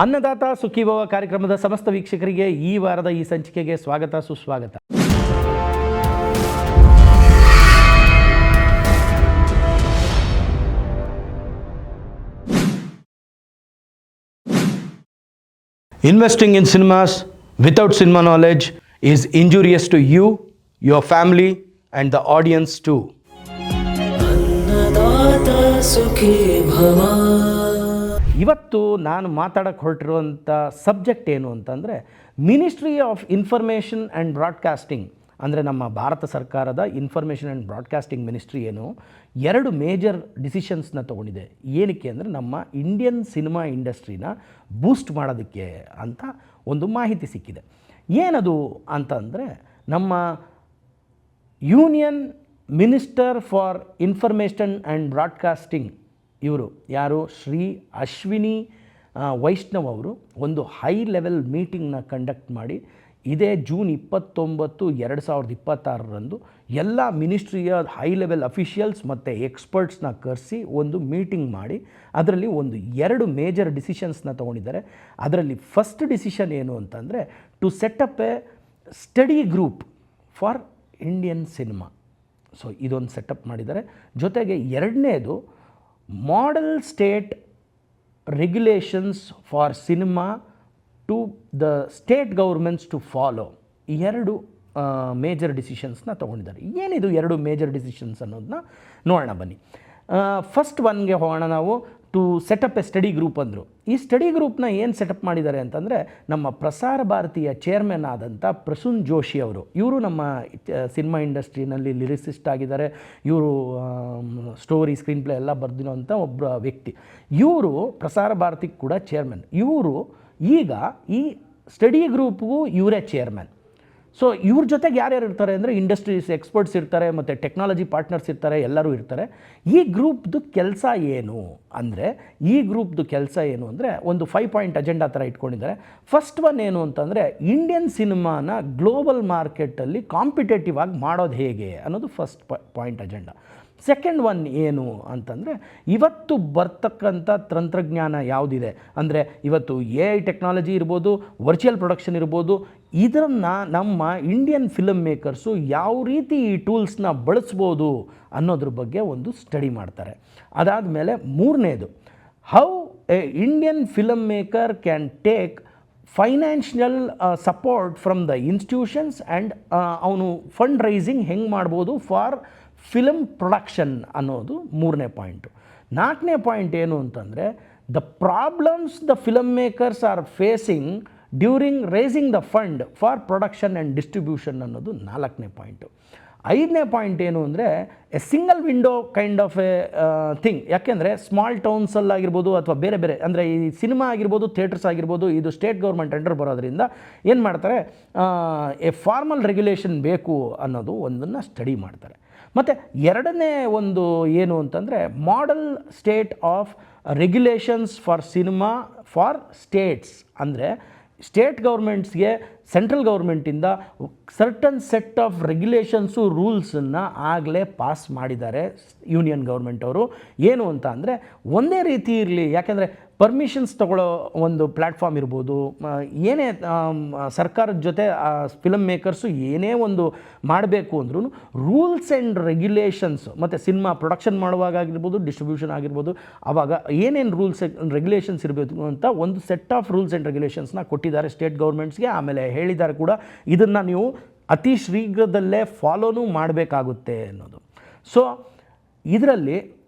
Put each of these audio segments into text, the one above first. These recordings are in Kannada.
ಅನ್ನದಾತ ಸುಖೀಭವ ಕಾರ್ಯಕ್ರಮದ ಸಮಸ್ತ ವೀಕ್ಷಕರಿಗೆ ಈ ವಾರದ ಈ ಸಂಚಿಕೆಗೆ ಸ್ವಾಗತ ಸುಸ್ವಾಗತ. Investing in cinemas without cinema knowledge is injurious to you, your family and the audience too. ಇವತ್ತು ನಾನು ಮಾತಾಡಕ್ಕೆ ಹೊರಟಿರುವಂಥ ಸಬ್ಜೆಕ್ಟ್ ಏನು ಅಂತಂದರೆ ministry of information and broadcasting, ಅಂದರೆ ನಮ್ಮ ಭಾರತ ಸರ್ಕಾರದ ಇನ್ಫಾರ್ಮೇಷನ್ ಆ್ಯಂಡ್ ಬ್ರಾಡ್ಕಾಸ್ಟಿಂಗ್ ಮಿನಿಸ್ಟ್ರಿ ಏನು ಎರಡು ಮೇಜರ್ ಡಿಸಿಷನ್ಸ್ನ ತೊಗೊಂಡಿದೆ. ಏನಕ್ಕೆ ಅಂದರೆ ನಮ್ಮ ಇಂಡಿಯನ್ ಸಿನಿಮಾ ಇಂಡಸ್ಟ್ರಿನ ಬೂಸ್ಟ್ ಮಾಡೋದಕ್ಕೆ ಅಂತ ಒಂದು ಮಾಹಿತಿ ಸಿಕ್ಕಿದೆ. ಏನದು ಅಂತಂದರೆ ನಮ್ಮ union minister for information and broadcasting ಇವರು ಯಾರು ಶ್ರೀ ಅಶ್ವಿನಿ ವೈಷ್ಣವ್ ಅವರು ಒಂದು ಹೈ ಲೆವೆಲ್ ಮೀಟಿಂಗ್ನ ಕಂಡಕ್ಟ್ ಮಾಡಿ ಇದೇ ಜೂನ್ 29, 2026 ಎಲ್ಲ ಮಿನಿಸ್ಟ್ರಿಯ ಹೈ ಲೆವೆಲ್ ಅಫಿಷಿಯಲ್ಸ್ ಮತ್ತು ಎಕ್ಸ್ಪರ್ಟ್ಸ್ನ ಕರೆಸಿ ಒಂದು ಮೀಟಿಂಗ್ ಮಾಡಿ ಅದರಲ್ಲಿ ಒಂದು ಎರಡು ಮೇಜರ್ ಡಿಸಿಷನ್ಸ್ನ ತೊಗೊಂಡಿದ್ದಾರೆ. ಅದರಲ್ಲಿ ಫಸ್ಟ್ ಡಿಸಿಷನ್ ಏನು ಅಂತಂದರೆ to set up a study group for Indian cinema. So ಇದೊಂದು ಸೆಟಪ್ ಮಾಡಿದ್ದಾರೆ. ಜೊತೆಗೆ ಎರಡನೇದು model state regulations for cinema to the state governments to follow. ಈ ಎರಡು ಮೇಜರ್ ಡಿಸಿಷನ್ಸ್ನ ತೊಗೊಂಡಿದ್ದಾರೆ. ಏನಿದು ಎರಡು ಮೇಜರ್ ಡಿಸಿಷನ್ಸ್ ಅನ್ನೋದನ್ನ ನೋಡೋಣ ಬನ್ನಿ. ಫಸ್ಟ್ ಒನ್ಗೆ ಹೋಗೋಣ ನಾವು. To set up a study group ಅಂದರು. ಈ ಸ್ಟಡಿ ಗ್ರೂಪ್ನ ಏನು ಸೆಟಪ್ ಮಾಡಿದ್ದಾರೆ ಅಂತಂದರೆ ನಮ್ಮ ಪ್ರಸಾರ ಭಾರತಿಯ ಚೇರ್ಮನ್ ಆದಂಥ ಪ್ರಸೂನ್ ಜೋಶಿ ಅವರು. ಇವರು ನಮ್ಮ ಸಿನಿಮಾ ಇಂಡಸ್ಟ್ರಿನಲ್ಲಿ ಲಿರಿಸಿಸ್ಟ್ ಆಗಿದ್ದಾರೆ. ಇವರು ಸ್ಟೋರಿ ಸ್ಕ್ರೀನ್ ಪ್ಲೇ ಎಲ್ಲ ಬರೆದಿರೋಂಥ ಒಬ್ಬ ವ್ಯಕ್ತಿ. ಇವರು ಪ್ರಸಾರ ಭಾರತಿಗೆ ಕೂಡ ಚೇರ್ಮನ್. ಇವರು ಈಗ ಈ ಸ್ಟಡಿ ಗ್ರೂಪ್ಗೂ ಇವರೇ ಚೇರ್ಮನ್. ಸೊ ಇವ್ರ ಜೊತೆಗೆ ಯಾರ್ಯಾರು ಇರ್ತಾರೆ ಅಂದರೆ ಇಂಡಸ್ಟ್ರೀಸ್ ಎಕ್ಸ್ಪರ್ಟ್ಸ್ ಇರ್ತಾರೆ ಮತ್ತು ಟೆಕ್ನಾಲಜಿ ಪಾರ್ಟ್ನರ್ಸ್ ಇರ್ತಾರೆ, ಎಲ್ಲರೂ ಇರ್ತಾರೆ. ಈ ಗ್ರೂಪ್ದು ಕೆಲಸ ಏನು ಅಂದರೆ ಒಂದು 5 ಪಾಯಿಂಟ್ ಅಜೆಂಡಾ ಥರ ಇಟ್ಕೊಂಡಿದ್ದಾರೆ. ಫಸ್ಟ್ ಒನ್ ಏನು ಅಂತಂದರೆ ಇಂಡಿಯನ್ ಸಿನಿಮಾನ ಗ್ಲೋಬಲ್ ಮಾರ್ಕೆಟಲ್ಲಿ ಕಾಂಪಿಟೇಟಿವ್ ಆಗಿ ಮಾಡೋದು ಹೇಗೆ ಅನ್ನೋದು first point agenda. Second one ಏನು ಅಂತಂದರೆ ಇವತ್ತು ಬರ್ತಕ್ಕಂಥ ತಂತ್ರಜ್ಞಾನ ಯಾವುದಿದೆ ಅಂದರೆ ಇವತ್ತು AI ಟೆಕ್ನಾಲಜಿ ಇರ್ಬೋದು, ವರ್ಚುವಲ್ ಪ್ರೊಡಕ್ಷನ್ ಇರ್ಬೋದು, ಇದನ್ನು ನಮ್ಮ ಇಂಡಿಯನ್ ಫಿಲಮ್ ಮೇಕರ್ಸು ಯಾವ ರೀತಿ ಈ ಟೂಲ್ಸ್ನ ಬಳಸ್ಬೋದು ಅನ್ನೋದ್ರ ಬಗ್ಗೆ ಒಂದು ಸ್ಟಡಿ ಮಾಡ್ತಾರೆ. ಅದಾದಮೇಲೆ ಮೂರನೇದು how A Indian film maker can take financial support from the institutions and ಅವನು ಫಂಡ್ ರೈಸಿಂಗ್ ಹೆಂಗೆ ಮಾಡ್ಬೋದು ಫಾರ್ ಫಿಲಮ್ ಪ್ರೊಡಕ್ಷನ್ ಅನ್ನೋದು ಮೂರನೇ ಪಾಯಿಂಟು. ನಾಲ್ಕನೇ ಪಾಯಿಂಟ್ ಏನು ಅಂತಂದರೆ the problems the film makers are facing during raising the fund for production and distribution ಅನ್ನೋದು ನಾಲ್ಕನೇ ಪಾಯಿಂಟು. ಐದನೇ ಪಾಯಿಂಟ್ ಏನು ಅಂದರೆ a single window kind of a thing. ಯಾಕೆಂದರೆ ಸ್ಮಾಲ್ ಟೌನ್ಸಲ್ಲಾಗಿರ್ಬೋದು ಅಥವಾ ಬೇರೆ ಬೇರೆ ಅಂದರೆ ಈ ಸಿನಿಮಾ ಆಗಿರ್ಬೋದು, ಥಿಯೇಟರ್ಸ್ ಆಗಿರ್ಬೋದು, ಇದು ಸ್ಟೇಟ್ ಗೌರ್ಮೆಂಟ್ ಅಂಡರ್ ಬರೋದ್ರಿಂದ ಏನು ಮಾಡ್ತಾರೆ, ಎ ಫಾರ್ಮಲ್ ರೆಗ್ಯುಲೇಷನ್ ಬೇಕು ಅನ್ನೋದು ಒಂದನ್ನು ಸ್ಟಡಿ ಮಾಡ್ತಾರೆ. ಮತ್ತು ಎರಡನೇ ಒಂದು ಏನು ಅಂತಂದರೆ model state of regulations for cinema for States. ಅಂದರೆ ಸ್ಟೇಟ್ ಗೌರ್ಮೆಂಟ್ಸ್ಗೆ ಸೆಂಟ್ರಲ್ ಗೌರ್ಮೆಂಟಿಂದ ಸರ್ಟನ್ ಸೆಟ್ ಆಫ್ ರೆಗ್ಯುಲೇಷನ್ಸು ರೂಲ್ಸನ್ನು ಆಗಲೇ ಪಾಸ್ ಮಾಡಿದ್ದಾರೆ ಯೂನಿಯನ್ ಗೌರ್ಮೆಂಟ್ ಅವರು. ಏನು ಅಂತ ಅಂದರೆ ಒಂದೇ ರೀತಿ ಇರಲಿ, ಯಾಕೆಂದರೆ ಪರ್ಮಿಷನ್ಸ್ ತಗೊಳ್ಳೋ ಒಂದು ಪ್ಲ್ಯಾಟ್ಫಾರ್ಮ್ ಇರ್ಬೋದು, ಏನೇ ಸರ್ಕಾರದ ಜೊತೆ ಫಿಲಮ್ ಮೇಕರ್ಸು ಏನೇ ಒಂದು ಮಾಡಬೇಕು ಅಂದ್ರೂ ರೂಲ್ಸ್ ಆ್ಯಂಡ್ ರೆಗ್ಯುಲೇಷನ್ಸ್ ಮತ್ತು ಸಿನಿಮಾ ಪ್ರೊಡಕ್ಷನ್ ಮಾಡುವಾಗ ಆಗಿರ್ಬೋದು, ಡಿಸ್ಟ್ರಿಬ್ಯೂಷನ್ ಆಗಿರ್ಬೋದು, ಆವಾಗ ಏನೇನು ರೂಲ್ಸ್ ಆ್ಯಂಡ್ ರೆಗ್ಯುಲೇಷನ್ಸ್ ಇರಬೇಕು ಅಂತ ಒಂದು ಸೆಟ್ ಆಫ್ ರೂಲ್ಸ್ ಆ್ಯಂಡ್ ರೆಗ್ಯುಲೇಷನ್ಸ್ನ ಕೊಟ್ಟಿದ್ದಾರೆ ಸ್ಟೇಟ್ ಗೌರ್ಮೆಂಟ್ಸ್ಗೆ. ಆಮೇಲೆ ಹೇಳಿದ್ದಾರೆ ಕೂಡ ಇದನ್ನು ನೀವು ಅತಿ ಶೀಘ್ರದಲ್ಲೇ ಫಾಲೋನೂ ಮಾಡಬೇಕಾಗುತ್ತೆ ಅನ್ನೋದು. ಸೊ ಇದರಲ್ಲಿ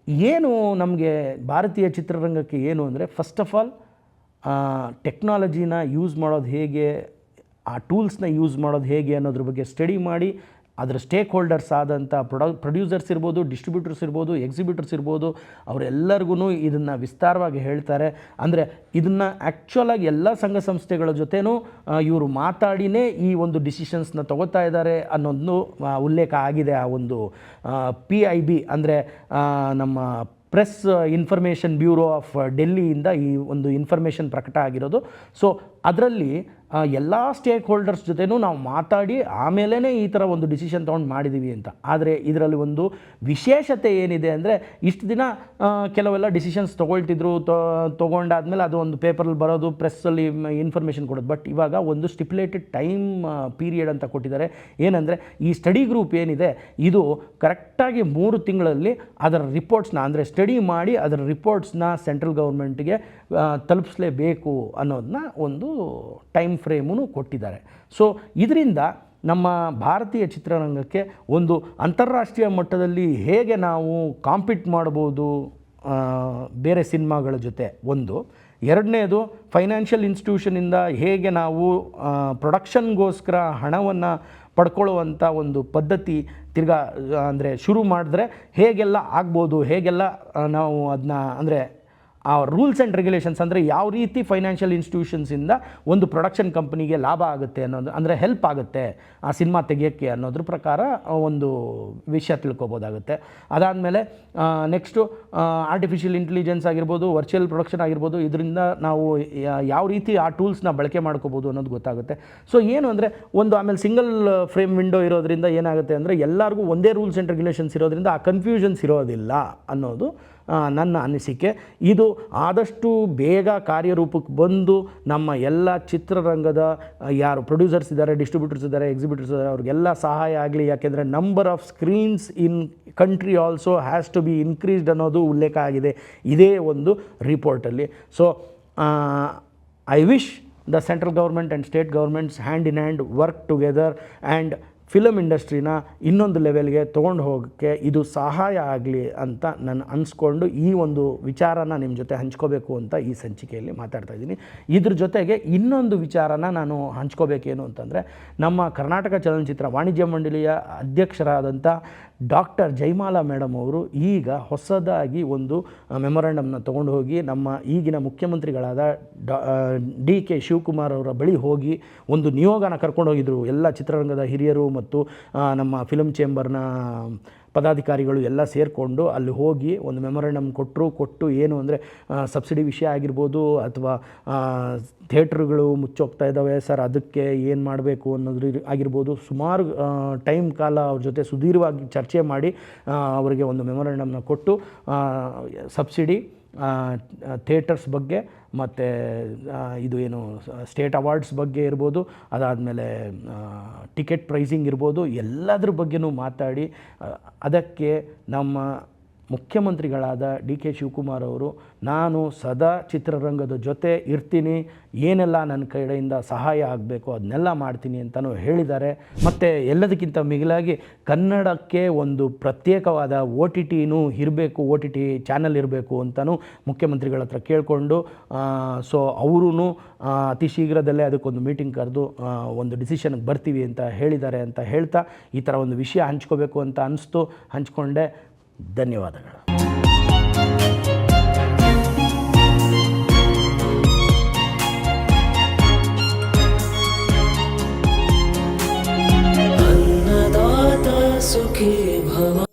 ಏನು ನಮಗೆ ಭಾರತೀಯ ಚಿತ್ರರಂಗಕ್ಕೆ ಏನು ಅಂದರೆ ಫಸ್ಟ್ ಆಫ್ ಆಲ್ ಟೆಕ್ನಾಲಜಿನ ಯೂಸ್ ಮಾಡೋದು ಹೇಗೆ, ಆ ಟೂಲ್ಸ್ನ ಯೂಸ್ ಮಾಡೋದು ಹೇಗೆ ಅನ್ನೋದ್ರ ಬಗ್ಗೆ ಸ್ಟಡಿ ಮಾಡಿ ಅದರ ಸ್ಟೇಕ್ ಹೋಲ್ಡರ್ಸ್ ಆದಂಥ ಪ್ರೊಡ್ಯೂಸರ್ಸ್ ಇರ್ಬೋದು, ಡಿಸ್ಟ್ರಿಬ್ಯೂಟರ್ಸ್ ಇರ್ಬೋದು, ಎಕ್ಸಿಬ್ಯೂಟರ್ಸ್ ಇರ್ಬೋದು, ಅವರೆಲ್ಲರಿಗೂ ಇದನ್ನು ವಿಸ್ತಾರವಾಗಿ ಹೇಳ್ತಾರೆ. ಅಂದರೆ ಇದನ್ನು ಆ್ಯಕ್ಚುಲಾಗಿ ಎಲ್ಲ ಸಂಘ ಸಂಸ್ಥೆಗಳ ಜೊತೆನೂ ಇವರು ಮಾತಾಡಿನೇ ಈ ಒಂದು ಡಿಸಿಷನ್ಸ್ನ ತಗೋತಾ ಇದ್ದಾರೆ ಅನ್ನೋದನ್ನು ಉಲ್ಲೇಖ ಆಗಿದೆ. ಆ ಒಂದು PIB ಅಂದರೆ ನಮ್ಮ ಪ್ರೆಸ್ ಇನ್ಫಾರ್ಮೇಷನ್ ಬ್ಯೂರೋ ಆಫ್ ಡೆಲ್ಲಿಯಿಂದ ಈ ಒಂದು ಇನ್ಫಾರ್ಮೇಷನ್ ಪ್ರಕಟ ಆಗಿರೋದು. ಸೊ ಅದರಲ್ಲಿ ಎಲ್ಲ ಸ್ಟೇಕ್ ಹೋಲ್ಡರ್ಸ್ ಜೊತೆನೂ ನಾವು ಮಾತಾಡಿ ಆಮೇಲೆ ಈ ಥರ ಒಂದು ಡಿಸಿಷನ್ ತೊಗೊಂಡು ಮಾಡಿದ್ದೀವಿ ಅಂತ. ಆದರೆ ಇದರಲ್ಲಿ ಒಂದು ವಿಶೇಷತೆ ಏನಿದೆ ಅಂದರೆ, ಇಷ್ಟು ದಿನ ಕೆಲವೆಲ್ಲ ಡಿಸಿಷನ್ಸ್ ತೊಗೊಳ್ತಿದ್ರು, ತೊಗೊಂಡಾದ್ಮೇಲೆ ಅದು ಒಂದು ಪೇಪರಲ್ಲಿ ಬರೋದು, ಪ್ರೆಸ್ಸಲ್ಲಿ ಇನ್ಫಾರ್ಮೇಷನ್ ಕೊಡೋದು. ಬಟ್ ಇವಾಗ ಒಂದು ಸ್ಟಿಪ್ಯುಲೇಟೆಡ್ ಟೈಮ್ ಪೀರಿಯಡ್ ಅಂತ ಕೊಟ್ಟಿದ್ದಾರೆ. ಏನಂದರೆ ಈ ಸ್ಟಡಿ ಗ್ರೂಪ್ ಏನಿದೆ ಇದು ಕರೆಕ್ಟಾಗಿ 3 ತಿಂಗಳಲ್ಲಿ ಅದರ ರಿಪೋರ್ಟ್ಸ್ನ, ಅಂದರೆ ಸ್ಟಡಿ ಮಾಡಿ ಅದರ ರಿಪೋರ್ಟ್ಸ್ನ ಸೆಂಟ್ರಲ್ ಗೌರ್ಮೆಂಟ್ಗೆ ತಲುಪಿಸಲೇಬೇಕು ಅನ್ನೋದನ್ನ ಒಂದು ಟೈಮ್ ಫ್ರೇಮೂ ಕೊಟ್ಟಿದ್ದಾರೆ. ಸೊ ಇದರಿಂದ ನಮ್ಮ ಭಾರತೀಯ ಚಿತ್ರರಂಗಕ್ಕೆ ಒಂದು ಅಂತಾರಾಷ್ಟ್ರೀಯ ಮಟ್ಟದಲ್ಲಿ ಹೇಗೆ ನಾವು ಕಾಂಪೀಟ್ ಮಾಡ್ಬೋದು ಬೇರೆ ಸಿನಿಮಾಗಳ ಜೊತೆ, ಒಂದು. ಎರಡನೇದು, ಫೈನಾನ್ಷಿಯಲ್ ಇನ್ಸ್ಟಿಟ್ಯೂಷನಿಂದ ಹೇಗೆ ನಾವು ಪ್ರೊಡಕ್ಷನ್ಗೋಸ್ಕರ ಹಣವನ್ನು ಪಡ್ಕೊಳ್ಳುವಂಥ ಒಂದು ಪದ್ಧತಿ ತಿರ್ಗಾ ಅಂದರೆ ಶುರು ಮಾಡಿದ್ರೆ ಹೇಗೆಲ್ಲ ಆಗ್ಬೋದು, ಹೇಗೆಲ್ಲ ನಾವು ಅದನ್ನ, ಅಂದರೆ ಆ ರೂಲ್ಸ್ ಆ್ಯಂಡ್ ರೆಗ್ಯುಲೇಷನ್ಸ್, ಅಂದರೆ ಯಾವ ರೀತಿ ಫೈನಾನ್ಷಿಯಲ್ ಇನ್ಸ್ಟಿಟ್ಯೂಷನ್ಸಿಂದ ಒಂದು ಪ್ರೊಡಕ್ಷನ್ ಕಂಪ್ನಿಗೆ ಲಾಭ ಆಗುತ್ತೆ ಅನ್ನೋದು, ಅಂದರೆ ಹೆಲ್ಪ್ ಆಗುತ್ತೆ ಆ ಸಿನಿಮಾ ತೆಗಿಯೋಕ್ಕೆ ಅನ್ನೋದ್ರ ಪ್ರಕಾರ ಒಂದು ವಿಷಯ ತಿಳ್ಕೊಬೋದಾಗುತ್ತೆ. ಅದಾದಮೇಲೆ ನೆಕ್ಸ್ಟು ಆರ್ಟಿಫಿಷಿಯಲ್ ಇಂಟೆಲಿಜೆನ್ಸ್ ಆಗಿರ್ಬೋದು, ವರ್ಚುವಲ್ ಪ್ರೊಡಕ್ಷನ್ ಆಗಿರ್ಬೋದು, ಇದರಿಂದ ನಾವು ಯಾವ ರೀತಿ ಆ ಟೂಲ್ಸ್ನ ಬಳಕೆ ಮಾಡ್ಕೋಬೋದು ಅನ್ನೋದು ಗೊತ್ತಾಗುತ್ತೆ. ಸೊ ಏನು ಅಂದರೆ ಒಂದು, ಆಮೇಲೆ ಸಿಂಗಲ್ ಫ್ರೇಮ್ ವಿಂಡೋ ಇರೋದ್ರಿಂದ ಏನಾಗುತ್ತೆ ಅಂದರೆ ಎಲ್ಲರಿಗೂ ಒಂದೇ ರೂಲ್ಸ್ ಆ್ಯಂಡ್ ರೆಗ್ಯುಲೇಷನ್ಸ್ ಇರೋದ್ರಿಂದ ಆ ಕನ್ಫ್ಯೂಷನ್ಸ್ ಇರೋದಿಲ್ಲ ಅನ್ನೋದು ನನ್ನ ಅನಿಸಿಕೆ. ಇದು ಆದಷ್ಟು ಬೇಗ ಕಾರ್ಯರೂಪಕ್ಕೆ ಬಂದು ನಮ್ಮ ಎಲ್ಲ ಚಿತ್ರರಂಗದ ಯಾರು ಪ್ರೊಡ್ಯೂಸರ್ಸ್ ಇದ್ದಾರೆ, ಡಿಸ್ಟ್ರಿಬ್ಯೂಟರ್ಸ್ ಇದ್ದಾರೆ, ಎಕ್ಸಿಬಿಟರ್ಸ್ ಇದ್ದಾರೆ, ಅವ್ರಿಗೆಲ್ಲ ಸಹಾಯ ಆಗಲಿ. ಯಾಕೆಂದರೆ number of screens in country also has to be increased ಅನ್ನೋದು ಉಲ್ಲೇಖ ಆಗಿದೆ ಇದೇ ಒಂದು ರಿಪೋರ್ಟಲ್ಲಿ. So I wish the central government and state governments hand in hand work together and film ಇಂಡಸ್ಟ್ರಿನ ಇನ್ನೊಂದು ಲೆವೆಲ್ಗೆ ತೊಗೊಂಡು ಹೋಗೋಕ್ಕೆ ಇದು ಸಹಾಯ ಆಗಲಿ ಅಂತ ನಾನು ಅನಿಸ್ಕೊಂಡು ಈ ಒಂದು ವಿಚಾರನ ನಿಮ್ಮ ಜೊತೆ ಹಂಚ್ಕೋಬೇಕು ಅಂತ ಈ ಸಂಚಿಕೆಯಲ್ಲಿ ಮಾತಾಡ್ತಾ ಇದ್ದೀನಿ. ಇದ್ರ ಜೊತೆಗೆ ಇನ್ನೊಂದು ವಿಚಾರನ ನಾನು ಹಂಚ್ಕೋಬೇಕೇನು ಅಂತಂದರೆ, ನಮ್ಮ ಕರ್ನಾಟಕ ಚಲನಚಿತ್ರ ವಾಣಿಜ್ಯ ಮಂಡಳಿಯ ಅಧ್ಯಕ್ಷರಾದಂಥ ಡಾಕ್ಟರ್ ಜಯಮಾಲಾ ಮೇಡಮ್ ಅವರು ಈಗ ಹೊಸದಾಗಿ ಒಂದು ಮೆಮೊರಾಂಡಮ್ನ ತೊಗೊಂಡು ಹೋಗಿ ನಮ್ಮ ಈಗಿನ ಮುಖ್ಯಮಂತ್ರಿಗಳಾದ DK ಶಿವಕುಮಾರ್ ಅವರ ಬಳಿ ಹೋಗಿ ಒಂದು ನಿಯೋಗನ ಕರ್ಕೊಂಡು ಹೋಗಿದ್ರು. ಎಲ್ಲ ಚಿತ್ರರಂಗದ ಹಿರಿಯರು ಮತ್ತು ನಮ್ಮ ಫಿಲಮ್ ಚೇಂಬರ್ನ ಪದಾಧಿಕಾರಿಗಳು ಎಲ್ಲ ಸೇರಿಕೊಂಡು ಅಲ್ಲಿ ಹೋಗಿ ಒಂದು ಮೆಮೊರಾಂಡಮ್ ಕೊಟ್ಟು ಏನು ಅಂದರೆ ಸಬ್ಸಿಡಿ ವಿಷಯ ಆಗಿರ್ಬೋದು, ಅಥವಾ ಥಿಯೇಟ್ರುಗಳು ಮುಚ್ಚೋಗ್ತಾ ಇದ್ದಾವೆ ಸರ್, ಅದಕ್ಕೆ ಏನು ಮಾಡಬೇಕು ಅನ್ನೋದು ಆಗಿರ್ಬೋದು, ಸುಮಾರು ಟೈಮ್ ಕಾಲ ಅವ್ರ ಜೊತೆ ಸುದೀರ್ಘವಾಗಿ ಚರ್ಚೆ ಮಾಡಿ ಅವರಿಗೆ ಒಂದು ಮೆಮೊರಾಂಡಮ್ನ ಕೊಟ್ಟು ಸಬ್ಸಿಡಿ, ಥಿಯೇಟರ್ಸ್ ಬಗ್ಗೆ ಮತ್ತು ಇದು ಏನು ಸ್ಟೇಟ್ ಅವಾರ್ಡ್ಸ್ ಬಗ್ಗೆ ಇರ್ಬೋದು, ಅದಾದಮೇಲೆ ಟಿಕೆಟ್ ಪ್ರೈಸಿಂಗ್ ಇರ್ಬೋದು, ಎಲ್ಲದ್ರ ಬಗ್ಗೆನೂ ಮಾತಾಡಿ ಅದಕ್ಕೆ ನಮ್ಮ ಮುಖ್ಯಮಂತ್ರಿಗಳಾದ DK ಶಿವಕುಮಾರ್ ಅವರು ನಾನು ಸದಾ ಚಿತ್ರರಂಗದ ಜೊತೆ ಇರ್ತೀನಿ, ಏನೆಲ್ಲ ನನ್ನ ಕಡೆಯಿಂದ ಸಹಾಯ ಆಗಬೇಕು ಅದನ್ನೆಲ್ಲ ಮಾಡ್ತೀನಿ ಅಂತಲೂ ಹೇಳಿದ್ದಾರೆ. ಮತ್ತು ಎಲ್ಲದಕ್ಕಿಂತ ಮಿಗಿಲಾಗಿ ಕನ್ನಡಕ್ಕೆ ಒಂದು ಪ್ರತ್ಯೇಕವಾದ OTTನೂ ಇರಬೇಕು, OTT ಚಾನಲ್ ಇರಬೇಕು ಅಂತಲೂ ಮುಖ್ಯಮಂತ್ರಿಗಳ ಹತ್ರ ಕೇಳಿಕೊಂಡು ಸೊ ಅವರೂ ಅತಿ ಶೀಘ್ರದಲ್ಲೇ ಅದಕ್ಕೊಂದು ಮೀಟಿಂಗ್ ಕರೆದು ಒಂದು ಡಿಸಿಷನ್ಗೆ ಬರ್ತೀವಿ ಅಂತ ಹೇಳಿದ್ದಾರೆ ಅಂತ ಹೇಳ್ತಾ ಈ ಥರ ಒಂದು ವಿಷಯ ಹಂಚ್ಕೋಬೇಕು ಅಂತ ಅನಿಸ್ತು, ಹಂಚ್ಕೊಂಡೆ. ಧನ್ಯವಾದಗಳು. अन्नदाता सुखी भव।